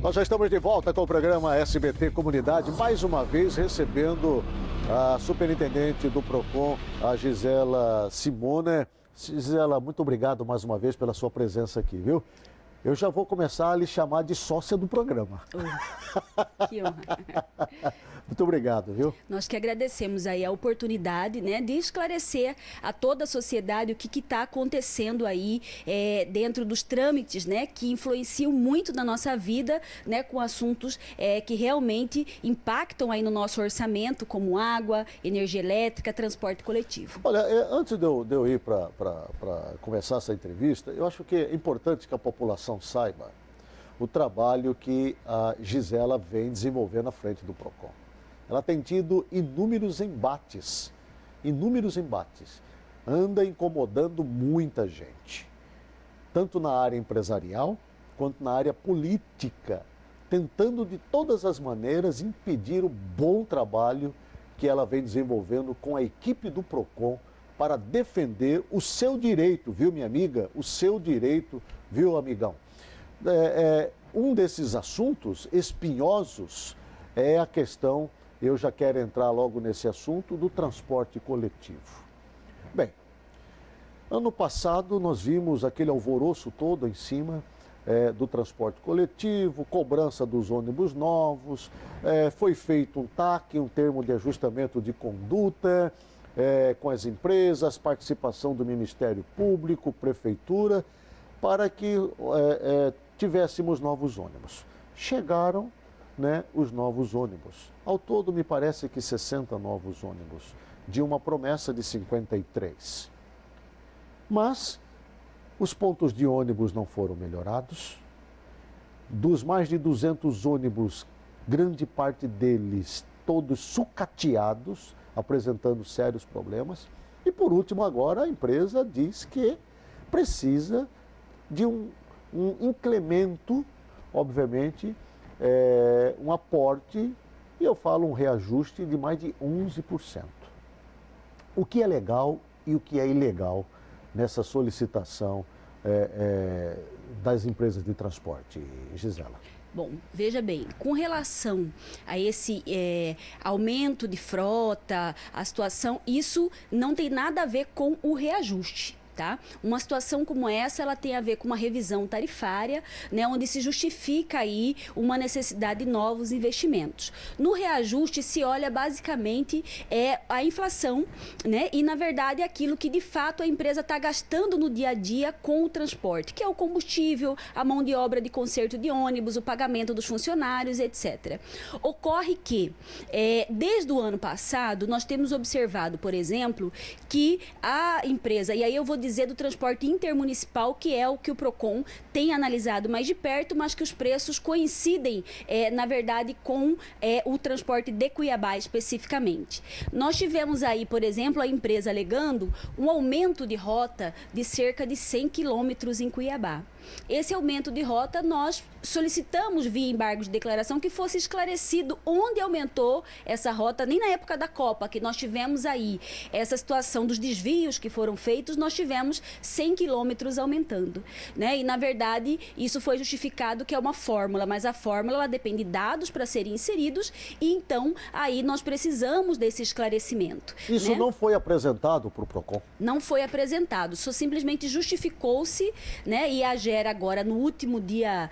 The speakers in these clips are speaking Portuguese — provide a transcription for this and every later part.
Nós já estamos de volta com o programa SBT Comunidade, mais uma vez recebendo a superintendente do PROCON, a Gisela Simone. Gisela, muito obrigado mais uma vez pela sua presença aqui, viu? Eu já vou começar a lhe chamar de sócia do programa. Que honra. Muito obrigado, viu? Nós que agradecemos aí a oportunidade, né, de esclarecer a toda a sociedade o que está acontecendo aí dentro dos trâmites, né, que influenciam muito na nossa vida, né, com assuntos que realmente impactam aí no nosso orçamento, como água, energia elétrica, transporte coletivo. Olha, antes de eu ir para começar essa entrevista, eu acho que é importante que a população saiba o trabalho que a Gisela vem desenvolvendo à frente do PROCON. Ela tem tido inúmeros embates, anda incomodando muita gente, tanto na área empresarial quanto na área política, tentando de todas as maneiras impedir o bom trabalho que ela vem desenvolvendo com a equipe do PROCON para defender o seu direito, viu, minha amiga? O seu direito, viu, amigão? Um desses assuntos espinhosos é a questão, eu já quero entrar logo nesse assunto, do transporte coletivo. Bem, ano passado nós vimos aquele alvoroço todo em cima do transporte coletivo, cobrança dos ônibus novos, foi feito um TAC, um termo de ajustamento de conduta, com as empresas, participação do Ministério Público, Prefeitura, para que tivéssemos novos ônibus. Chegaram, né, os novos ônibus. Ao todo, me parece que 60 novos ônibus, de uma promessa de 53. Mas os pontos de ônibus não foram melhorados. Dos mais de 200 ônibus, grande parte deles todos sucateados, apresentando sérios problemas. E por último, agora a empresa diz que precisa de um incremento, obviamente, um aporte, e eu falo um reajuste de mais de 11%. O que é legal e o que é ilegal nessa solicitação das empresas de transporte, Gisela? Bom, veja bem, com relação a esse aumento de frota, a situação, isso não tem nada a ver com o reajuste. Tá? Uma situação como essa, ela tem a ver com uma revisão tarifária, né, onde se justifica aí uma necessidade de novos investimentos. No reajuste se olha basicamente a inflação, né, e na verdade aquilo que de fato a empresa está gastando no dia a dia com o transporte, que é o combustível, a mão de obra de conserto de ônibus, o pagamento dos funcionários, etc. Ocorre que desde o ano passado nós temos observado, por exemplo, que a empresa, e aí eu vou dizer do transporte intermunicipal, que é o que o PROCON tem analisado mais de perto, mas que os preços coincidem, na verdade, com o transporte de Cuiabá especificamente. Nós tivemos aí, por exemplo, a empresa alegando um aumento de rota de cerca de 100 quilômetros em Cuiabá. Esse aumento de rota nós solicitamos via embargo de declaração que fosse esclarecido onde aumentou essa rota, nem na época da Copa, que nós tivemos aí essa situação dos desvios que foram feitos, nós tivemos 100 quilômetros aumentando, né? E na verdade isso foi justificado que é uma fórmula, mas a fórmula ela depende de dados para serem inseridos e então aí nós precisamos desse esclarecimento. Isso, né? Não foi apresentado para o PROCON? Não foi apresentado, só simplesmente justificou-se, né? E a AGER agora no último dia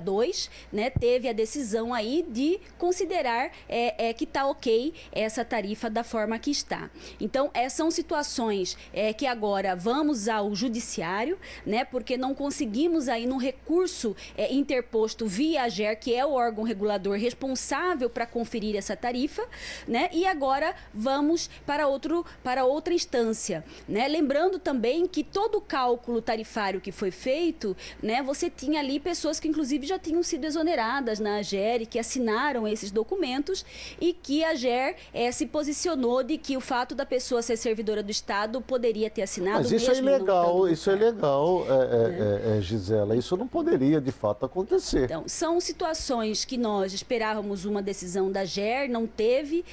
2, né, teve a decisão aí de considerar que está ok essa tarifa da forma que está. Então, são situações que agora vamos ao judiciário, né, porque não conseguimos aí no recurso interposto via AGER, que é o órgão regulador responsável para conferir essa tarifa, né, e agora vamos para outra instância, né, lembrando também que todo o cálculo tarifário que foi feito, né, você tinha ali pessoas que inclusive já tinham sido exoneradas na AGER e que assinaram esses documentos e que a AGER se posicionou de que o fato da pessoa ser servidora do Estado poderia ter assinado. Mas isso é ilegal, Gisela, isso não poderia de fato acontecer. Então, são situações que nós esperávamos uma decisão da AGER, não teve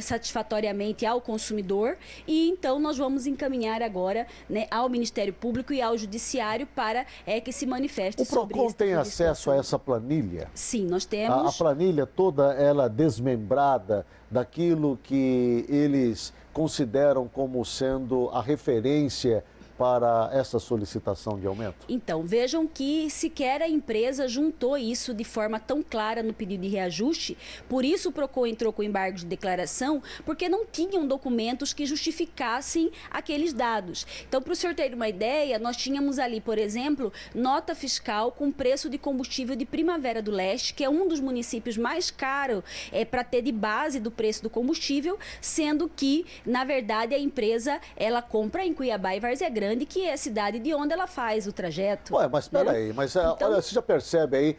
satisfatoriamente ao consumidor e então nós vamos encaminhar agora, né, ao Ministério Público e ao Judiciário para que se manifeste o sobre PROCON esse tem tipo de acesso situação. a essa planilha? Sim, nós temos. A planilha toda, ela desmembrada daquilo que eles consideram como sendo a referência para essa solicitação de aumento? Então, vejam que sequer a empresa juntou isso de forma tão clara no pedido de reajuste, por isso o PROCON entrou com embargo de declaração, porque não tinham documentos que justificassem aqueles dados. Então, para o senhor ter uma ideia, nós tínhamos ali, por exemplo, nota fiscal com preço de combustível de Primavera do Leste, que é um dos municípios mais caros para ter de base do preço do combustível, sendo que, na verdade, a empresa ela compra em Cuiabá e Várzea Grande, que é a cidade de onde ela faz o trajeto. Ué, mas espera aí, então... olha, você já percebe aí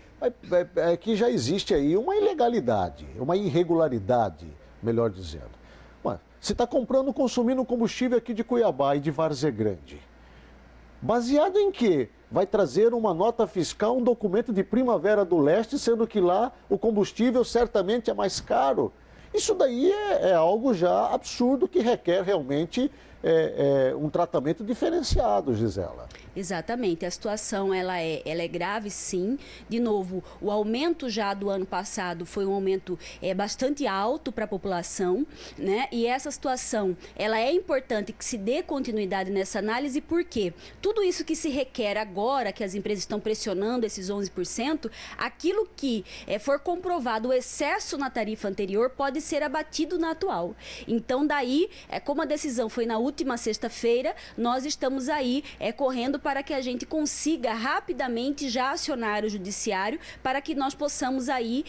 que já existe aí uma ilegalidade, uma irregularidade, melhor dizendo. Ué, você está comprando, consumindo combustível aqui de Cuiabá e de Várzea Grande. Baseado em quê? Vai trazer uma nota fiscal, um documento de Primavera do Leste, sendo que lá o combustível certamente é mais caro. Isso daí é algo já absurdo que requer realmente um tratamento diferenciado, Gisela. Exatamente, a situação ela é grave, sim. De novo, o aumento já do ano passado foi um aumento bastante alto para a população, né? E essa situação ela é importante que se dê continuidade nessa análise, porque tudo isso que se requer agora, que as empresas estão pressionando esses 11%, aquilo que for comprovado o excesso na tarifa anterior pode ser abatido na atual. Então, daí, como a decisão foi na última sexta-feira, nós estamos aí correndo para que a gente consiga rapidamente já acionar o judiciário para que nós possamos aí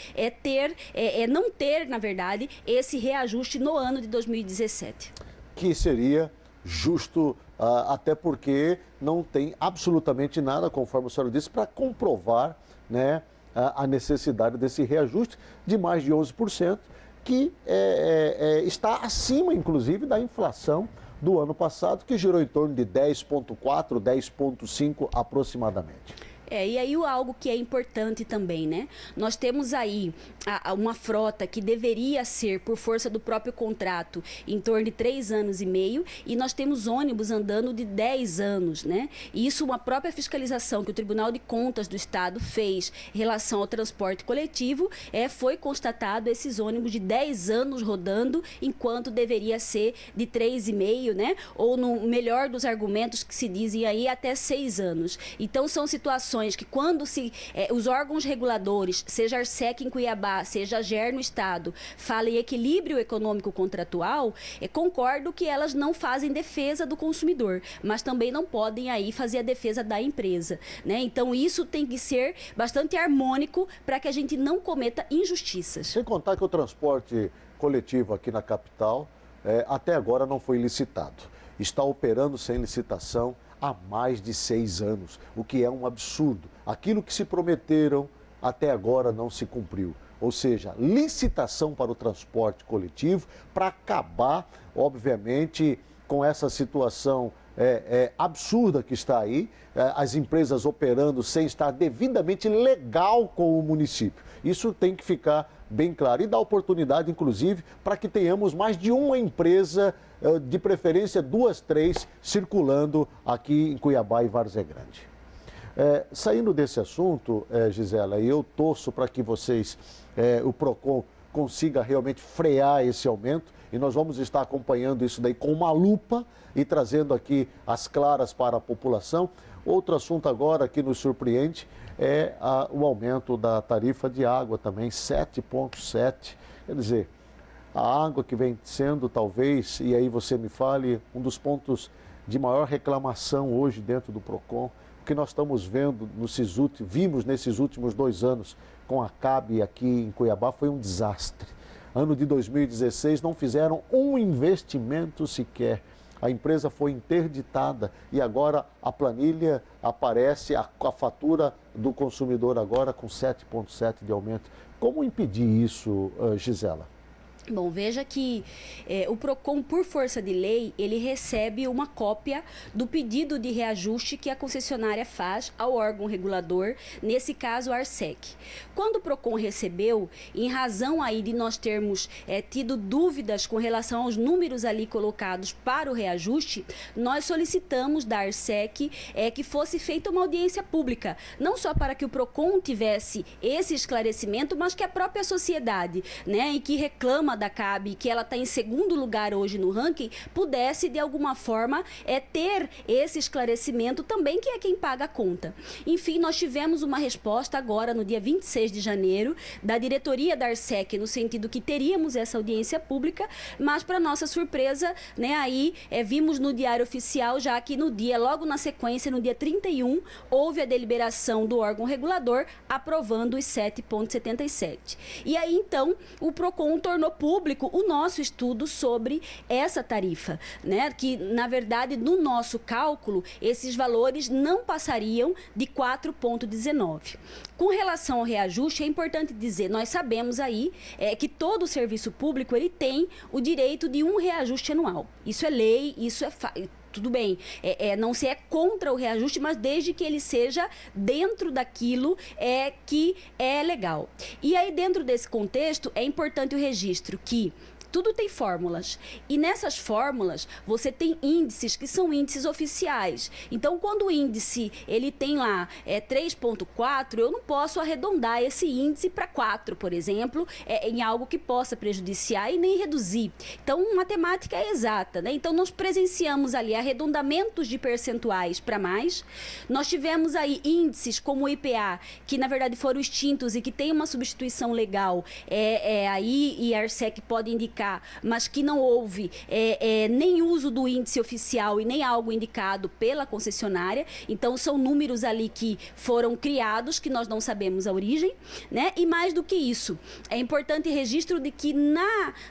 não ter, na verdade, esse reajuste no ano de 2017. Que seria justo, até porque não tem absolutamente nada, conforme a senhora disse, para comprovar, né, a necessidade desse reajuste de mais de 11%, que está acima, inclusive, da inflação do ano passado, que girou em torno de 10,4%, 10,5% aproximadamente. E aí algo que é importante também, né? Nós temos aí uma frota que deveria ser, por força do próprio contrato, em torno de 3 anos e meio, e nós temos ônibus andando de 10 anos, né? E isso, uma própria fiscalização que o Tribunal de Contas do Estado fez em relação ao transporte coletivo, foi constatado esses ônibus de 10 anos rodando, enquanto deveria ser de 3,5, né? Ou no melhor dos argumentos que se dizem aí, até 6 anos. Então, são situações que quando os órgãos reguladores, seja a Arsec em Cuiabá, seja a AGER no Estado, falam em equilíbrio econômico contratual, concordo que elas não fazem defesa do consumidor, mas também não podem aí fazer a defesa da empresa, né? Então isso tem que ser bastante harmônico para que a gente não cometa injustiças. Sem contar que o transporte coletivo aqui na capital até agora não foi licitado. Está operando sem licitação há mais de 6 anos, o que é um absurdo. Aquilo que se prometeram até agora não se cumpriu. Ou seja, licitação para o transporte coletivo para acabar, obviamente, com essa situação absurda que está aí, as empresas operando sem estar devidamente legal com o município. Isso tem que ficar bem claro e dar oportunidade, inclusive, para que tenhamos mais de uma empresa, de preferência 2, 3, circulando aqui em Cuiabá e Várzea Grande. Saindo desse assunto, Gisela, e eu torço para que vocês, o PROCON, consiga realmente frear esse aumento, e nós vamos estar acompanhando isso daí com uma lupa e trazendo aqui as claras para a população. Outro assunto agora que nos surpreende é o aumento da tarifa de água também, 7,7%. Quer dizer, a água que vem sendo talvez, e aí você me fale, um dos pontos de maior reclamação hoje dentro do PROCON, o que nós estamos vendo, vimos nesses últimos 2 anos com a CAB aqui em Cuiabá, foi um desastre. Ano de 2016 não fizeram um investimento sequer. A empresa foi interditada e agora a planilha aparece, a fatura do consumidor agora com 7,7% de aumento. Como impedir isso, Gisela? Bom, veja que o PROCON, por força de lei, ele recebe uma cópia do pedido de reajuste que a concessionária faz ao órgão regulador, nesse caso, a Arsec. Quando o PROCON recebeu, em razão aí de nós termos tido dúvidas com relação aos números ali colocados para o reajuste, nós solicitamos da Arsec que fosse feita uma audiência pública, não só para que o PROCON tivesse esse esclarecimento, mas que a própria sociedade, né, e que reclama da CAB, que ela está em segundo lugar hoje no ranking, pudesse de alguma forma ter esse esclarecimento também, que é quem paga a conta. Enfim, nós tivemos uma resposta agora no dia 26 de janeiro da diretoria da Arsec, no sentido que teríamos essa audiência pública, mas para nossa surpresa, né, aí vimos no Diário Oficial já que no dia, logo na sequência, no dia 31, houve a deliberação do órgão regulador aprovando os 7,77. E aí então o PROCON tornou público o nosso estudo sobre essa tarifa, né? Que, na verdade, no nosso cálculo, esses valores não passariam de 4,19. Com relação ao reajuste, é importante dizer, nós sabemos aí que todo o serviço público ele tem o direito de um reajuste anual. Isso é lei, isso é tudo bem, não se é contra o reajuste, mas desde que ele seja dentro daquilo que é legal. E aí, dentro desse contexto, é importante o registro que tudo tem fórmulas. E nessas fórmulas, você tem índices que são índices oficiais. Então, quando o índice ele tem lá 3,4, eu não posso arredondar esse índice para 4, por exemplo, em algo que possa prejudiciar e nem reduzir. Então, matemática é exata, né? Então, nós presenciamos ali arredondamentos de percentuais para mais. Nós tivemos aí índices como o IPA, que na verdade foram extintos e que tem uma substituição legal, aí e a Arsec pode indicar, mas que não houve nem uso do índice oficial e nem algo indicado pela concessionária. Então, são números ali que foram criados, que nós não sabemos a origem, né? E mais do que isso, é importante registro de que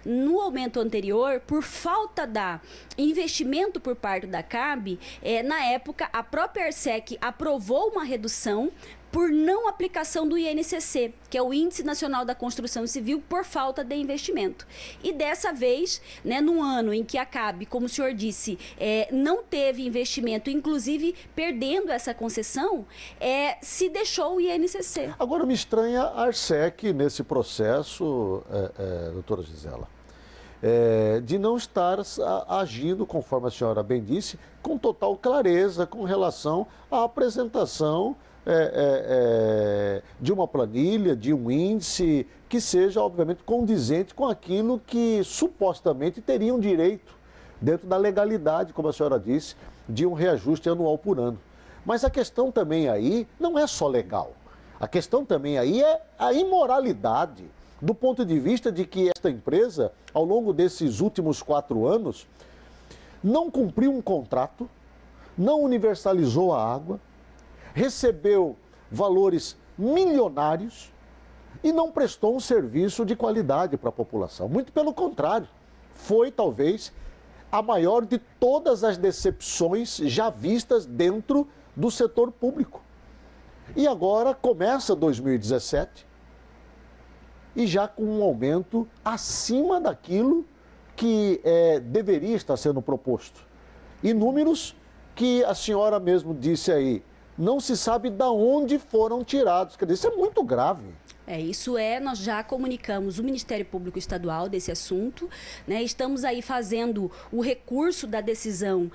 no aumento anterior, por falta da investimento por parte da CAB, na época, a própria Arsec aprovou uma redução por não aplicação do INCC, que é o Índice Nacional da Construção Civil, por falta de investimento. E dessa vez, né, no ano em que a CAB, como o senhor disse, não teve investimento, inclusive perdendo essa concessão, se deixou o INCC. Agora, me estranha a Arsec nesse processo, doutora Gisela, de não estar agindo, conforme a senhora bem disse, com total clareza com relação à apresentação de uma planilha, de um índice que seja, obviamente, condizente com aquilo que supostamente teriam direito, dentro da legalidade, como a senhora disse, de um reajuste anual por ano. Mas a questão também aí não é só legal. A questão também aí é a imoralidade, do ponto de vista de que esta empresa, ao longo desses últimos 4 anos, não cumpriu um contrato, não universalizou a água, recebeu valores milionários e não prestou um serviço de qualidade para a população. Muito pelo contrário, foi talvez a maior de todas as decepções já vistas dentro do setor público. E agora começa 2017 e já com um aumento acima daquilo que deveria estar sendo proposto. E números que a senhora mesmo disse aí, não se sabe de onde foram tirados. Quer dizer, isso é muito grave. Nós já comunicamos o Ministério Público Estadual desse assunto, né? Estamos aí fazendo o recurso da decisão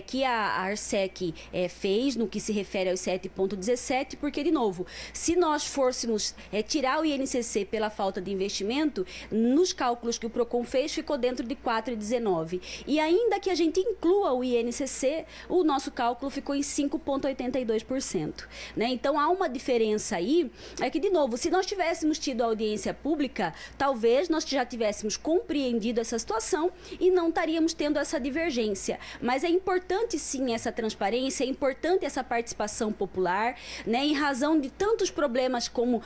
que a Arsec fez no que se refere aos 7,17, porque, de novo, se nós fôssemos tirar o INCC pela falta de investimento, nos cálculos que o PROCON fez, ficou dentro de 4,19. E ainda que a gente inclua o INCC, o nosso cálculo ficou em 5,82%. Né? Então, há uma diferença aí, que, de novo, se nós tivéssemos tido audiência pública, talvez nós já tivéssemos compreendido essa situação e não estaríamos tendo essa divergência. Mas é importante, sim, essa transparência, é importante essa participação popular, né, em razão de tantos problemas, como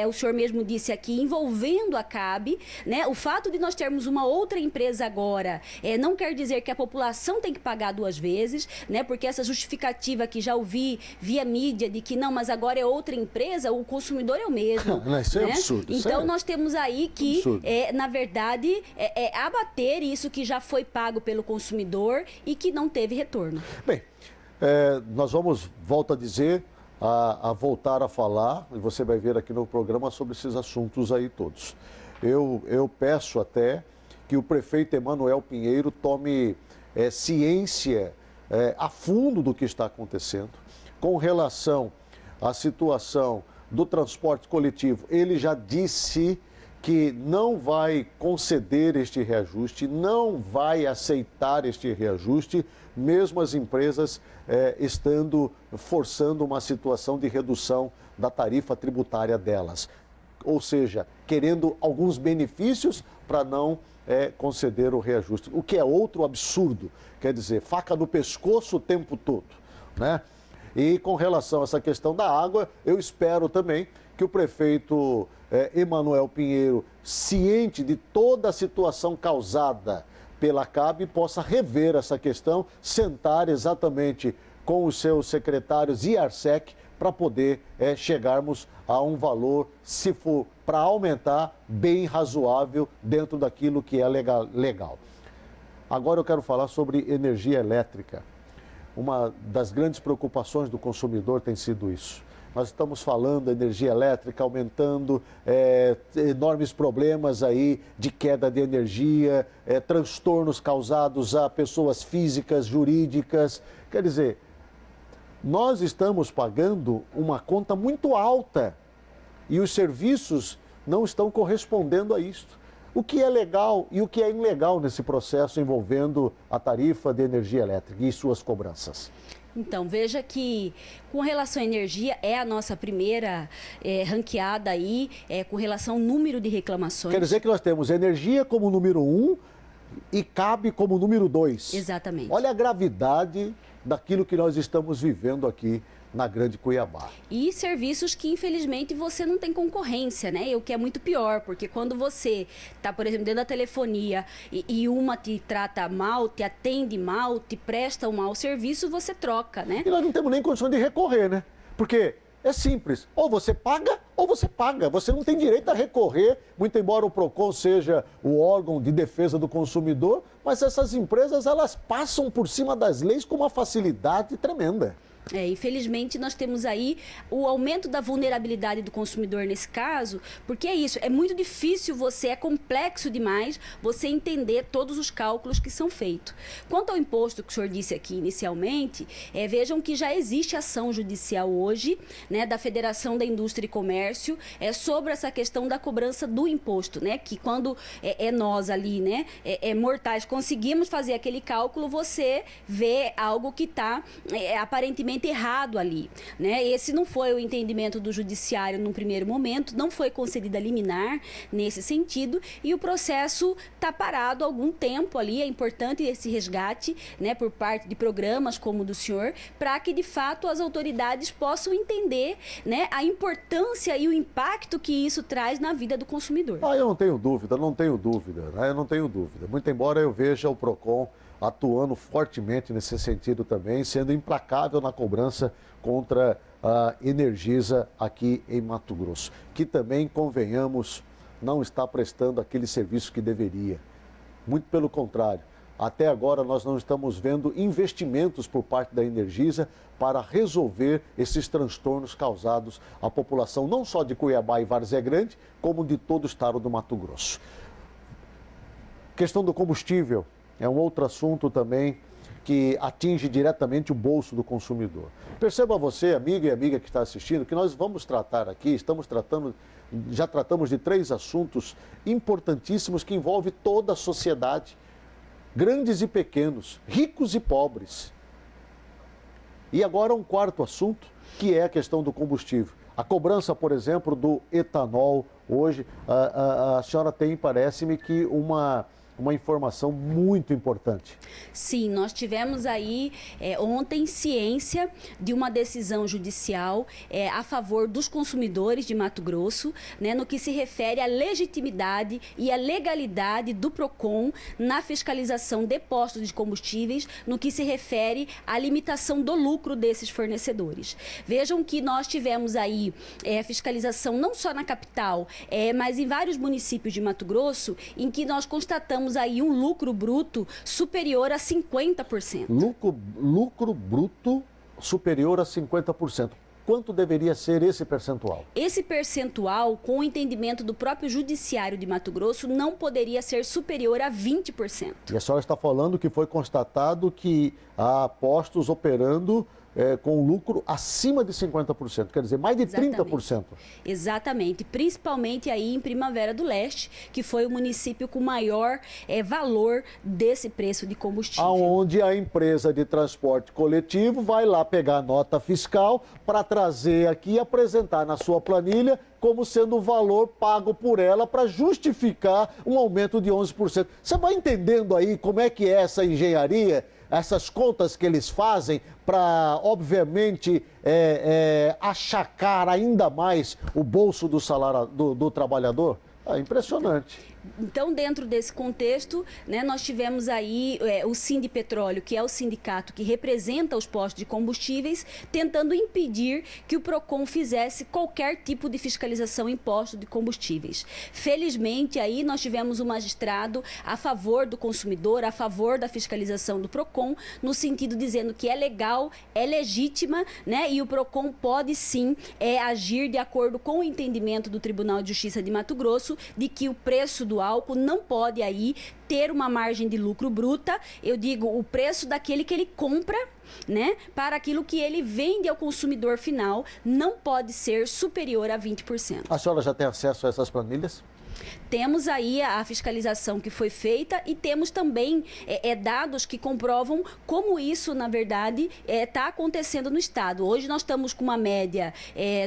o senhor mesmo disse aqui, envolvendo a CAB, né, o fato de nós termos uma outra empresa agora não quer dizer que a população tem que pagar 2 vezes, né, porque essa justificativa que já ouvi via mídia de que não, mas agora é outra empresa, o consumidor é o mesmo. Isso é absurdo. Então, nós temos aí que, na verdade, abater isso que já foi pago pelo consumidor e que não teve retorno. Bem, nós vamos, volto a dizer, a voltar a falar, e você vai ver aqui no programa sobre esses assuntos aí todos. Eu peço até que o prefeito Emanuel Pinheiro tome ciência a fundo do que está acontecendo. Com relação à situação do transporte coletivo, ele já disse que não vai conceder este reajuste, não vai aceitar este reajuste, mesmo as empresas estando forçando uma situação de redução da tarifa tributária delas. Ou seja, querendo alguns benefícios para não conceder o reajuste, o que é outro absurdo, quer dizer, faca no pescoço o tempo todo, né? E com relação a essa questão da água, eu espero também que o prefeito Emanuel Pinheiro, ciente de toda a situação causada pela CAB, possa rever essa questão, sentar exatamente com os seus secretários e Arsec para poder chegarmos a um valor, se for para aumentar, bem razoável dentro daquilo que é legal. Agora eu quero falar sobre energia elétrica. Uma das grandes preocupações do consumidor tem sido isso. Nós estamos falando da energia elétrica aumentando, enormes problemas aí de queda de energia, transtornos causados a pessoas físicas, jurídicas. Quer dizer, nós estamos pagando uma conta muito alta e os serviços não estão correspondendo a isso. O que é legal e o que é ilegal nesse processo envolvendo a tarifa de energia elétrica e suas cobranças? Então, veja que com relação à energia, é a nossa primeira ranqueada aí, com relação ao número de reclamações. Quer dizer que nós temos energia como número 1 e CAB como número 2. Exatamente. Olha a gravidade daquilo que nós estamos vivendo aqui na Grande Cuiabá. E serviços que, infelizmente, você não tem concorrência, né? O que é muito pior, porque quando você está, por exemplo, dentro da telefonia e uma te trata mal, te atende mal, te presta um mau serviço, você troca, né? E nós não temos nem condição de recorrer, né? Porque é simples, ou você paga ou você paga. Você não tem direito a recorrer, muito embora o PROCON seja o órgão de defesa do consumidor, mas essas empresas, elas passam por cima das leis com uma facilidade tremenda. Infelizmente, nós temos aí o aumento da vulnerabilidade do consumidor nesse caso, porque é isso, é muito difícil é complexo demais você entender todos os cálculos que são feitos. Quanto ao imposto que o senhor disse aqui inicialmente, vejam que já existe ação judicial hoje, né, da Federação da Indústria e Comércio, sobre essa questão da cobrança do imposto, né, que quando nós ali, né, mortais, conseguimos fazer aquele cálculo, você vê algo que está aparentemente errado ali, né? Esse não foi o entendimento do judiciário num primeiro momento, não foi concedida liminar nesse sentido e o processo está parado há algum tempo ali. É importante esse resgate, né, por parte de programas como o do senhor, para que de fato as autoridades possam entender, né, a importância e o impacto que isso traz na vida do consumidor. Eu não tenho dúvida, né? Eu não tenho dúvida. Muito embora eu veja o PROCON atuando fortemente nesse sentido também, sendo implacável na cobrança contra a Energisa aqui em Mato Grosso, que também, convenhamos, não está prestando aquele serviço que deveria. Muito pelo contrário, até agora nós não estamos vendo investimentos por parte da Energisa para resolver esses transtornos causados à população, não só de Cuiabá e Várzea Grande, como de todo o estado do Mato Grosso. Questão do combustível é um outro assunto também que atinge diretamente o bolso do consumidor. Perceba você, amiga e amiga que está assistindo, que nós vamos tratar aqui, já tratamos de 3 assuntos importantíssimos que envolvem toda a sociedade, grandes e pequenos, ricos e pobres. E agora um 4º assunto, que é a questão do combustível. A cobrança, por exemplo, do etanol, hoje, a senhora tem, parece-me que uma informação muito importante. Sim, nós tivemos aí ontem ciência de uma decisão judicial a favor dos consumidores de Mato Grosso, né, no que se refere à legitimidade e à legalidade do PROCON na fiscalização de postos de combustíveis, no que se refere à limitação do lucro desses fornecedores. Vejam que nós tivemos aí fiscalização não só na capital, mas em vários municípios de Mato Grosso, em que nós constatamos aí um lucro bruto superior a 50%. Lucro bruto superior a 50%. Quanto deveria ser esse percentual? Esse percentual, com o entendimento do próprio Judiciário de Mato Grosso, não poderia ser superior a 20%. E a senhora está falando que foi constatado que há postos operando com lucro acima de 50%, quer dizer, mais de 30%. Exatamente, principalmente aí em Primavera do Leste, que foi o município com maior valor desse preço de combustível. Aonde a empresa de transporte coletivo vai lá pegar a nota fiscal para trazer aqui e apresentar na sua planilha como sendo o valor pago por ela para justificar um aumento de 11%. Você vai entendendo aí como é que é essa engenharia? Essas contas que eles fazem para, obviamente, achacar ainda mais o bolso do salário do trabalhador? É impressionante. Então, dentro desse contexto, né, nós tivemos aí o Sindipetróleo, que é o sindicato que representa os postos de combustíveis, tentando impedir que o PROCON fizesse qualquer tipo de fiscalização em postos de combustíveis. Felizmente, aí nós tivemos um magistrado a favor do consumidor, a favor da fiscalização do PROCON, no sentido dizendo que é legal, é legítima, né, e o PROCON pode sim agir de acordo com o entendimento do Tribunal de Justiça de Mato Grosso de que o preço do álcool não pode aí ter uma margem de lucro bruta, eu digo o preço daquele que ele compra, né, para aquilo que ele vende ao consumidor final, não pode ser superior a 20%. A senhora já tem acesso a essas planilhas? Temos aí a fiscalização que foi feita e temos também dados que comprovam como isso, na verdade, está acontecendo no Estado. Hoje nós estamos com uma média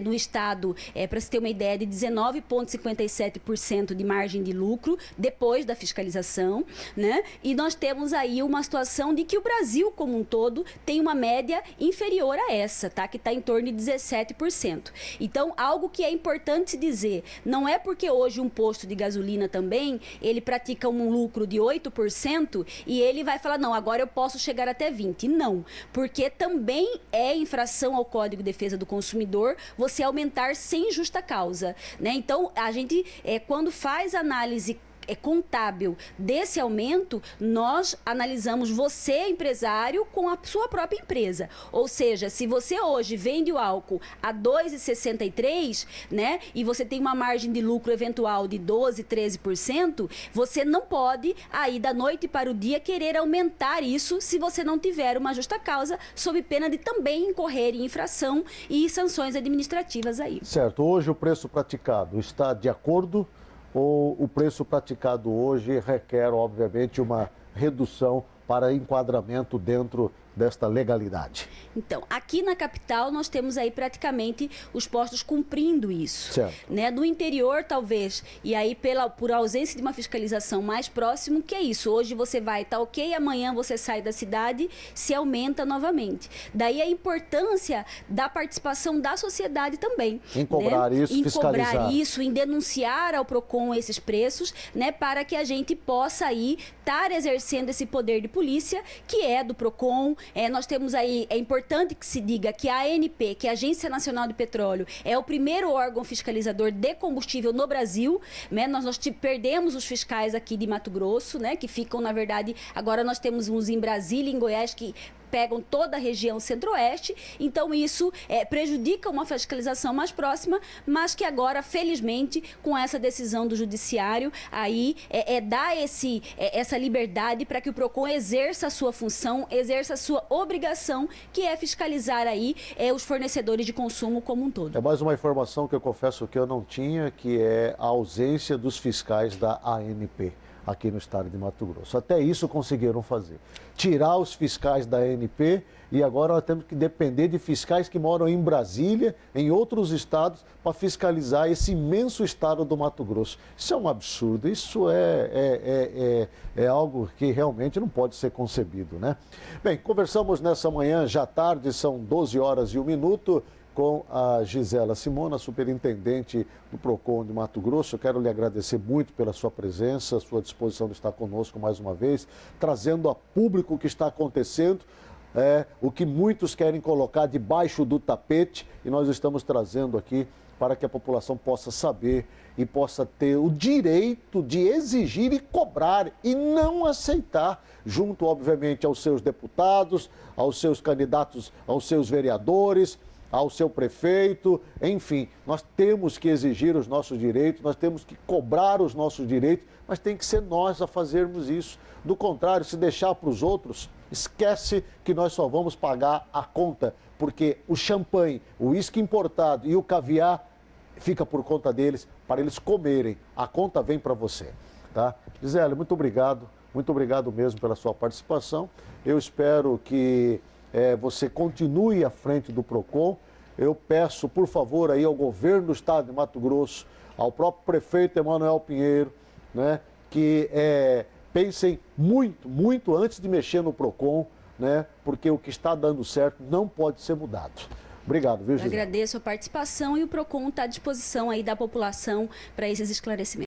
no Estado, para se ter uma ideia, de 19,57% de margem de lucro depois da fiscalização, né? E nós temos aí uma situação de que o Brasil como um todo tem uma média inferior a essa, tá? Que está em torno de 17%. Então, algo que é importante dizer, não é porque hoje um posto de gasolina também, ele pratica um lucro de 8% e ele vai falar, não, agora eu posso chegar até 20%. Não, porque também é infração ao Código de Defesa do Consumidor você aumentar sem justa causa, né? Então, a gente, quando faz análise contábil desse aumento, nós analisamos você, empresário, com a sua própria empresa. Ou seja, se você hoje vende o álcool a R$ 2,63, né, e você tem uma margem de lucro eventual de 12%, 13%, você não pode, aí da noite para o dia, querer aumentar isso se você não tiver uma justa causa, sob pena de também incorrer em infração e sanções administrativas aí. Certo. Hoje o preço praticado está de acordo ou o preço praticado hoje requer, obviamente, uma redução para enquadramento dentro desta legalidade? Então, aqui na capital nós temos aí praticamente os postos cumprindo isso. Certo. Né? No interior, talvez, e aí por ausência de uma fiscalização mais próximo, que é isso, hoje você vai, tá ok, amanhã você sai da cidade, se aumenta novamente. Daí a importância da participação da sociedade também. Em cobrar, né? Isso, em fiscalizar. Cobrar isso, em denunciar ao PROCON esses preços, né, para que a gente possa aí estar exercendo esse poder de polícia, que é do PROCON. Nós temos aí, é importante que se diga que a ANP, que é a Agência Nacional de Petróleo, é o primeiro órgão fiscalizador de combustível no Brasil, né? Nós perdemos os fiscais aqui de Mato Grosso, né? Que ficam, na verdade, agora nós temos uns em Brasília e em Goiás que pegam toda a região centro-oeste, então isso prejudica uma fiscalização mais próxima, mas que agora, felizmente, com essa decisão do judiciário, aí dá essa liberdade para que o PROCON exerça a sua função, exerça a sua obrigação, que é fiscalizar aí os fornecedores de consumo como um todo. É mais uma informação que eu confesso que eu não tinha, que é a ausência dos fiscais da ANP. aqui no estado de Mato Grosso. Até isso conseguiram fazer. Tirar os fiscais da ANP e agora nós temos que depender de fiscais que moram em Brasília, em outros estados, para fiscalizar esse imenso estado do Mato Grosso. Isso é um absurdo, isso é algo que realmente não pode ser concebido, né? Bem, conversamos nessa manhã, já tarde, são 12 horas e 1 minuto, com a Gisela Simona, superintendente do PROCON de Mato Grosso. Eu quero lhe agradecer muito pela sua presença, sua disposição de estar conosco mais uma vez, trazendo a público o que está acontecendo, o que muitos querem colocar debaixo do tapete, e nós estamos trazendo aqui para que a população possa saber e possa ter o direito de exigir e cobrar e não aceitar, junto, obviamente, aos seus deputados, aos seus candidatos, aos seus vereadores, ao seu prefeito, enfim, nós temos que exigir os nossos direitos, nós temos que cobrar os nossos direitos, mas tem que ser nós a fazermos isso. Do contrário, se deixar para os outros, esquece que nós só vamos pagar a conta, porque o champanhe, o uísque importado e o caviar fica por conta deles, para eles comerem. A conta vem para você, tá? Gisele, muito obrigado mesmo pela sua participação. Eu espero que você continue à frente do PROCON. Eu peço, por favor, aí ao governo do estado de Mato Grosso, ao próprio prefeito Emanuel Pinheiro, né, que pensem muito antes de mexer no PROCON, né, porque o que está dando certo não pode ser mudado. Obrigado, viu, Gisele? Agradeço a participação e o PROCON está à disposição aí da população para esses esclarecimentos.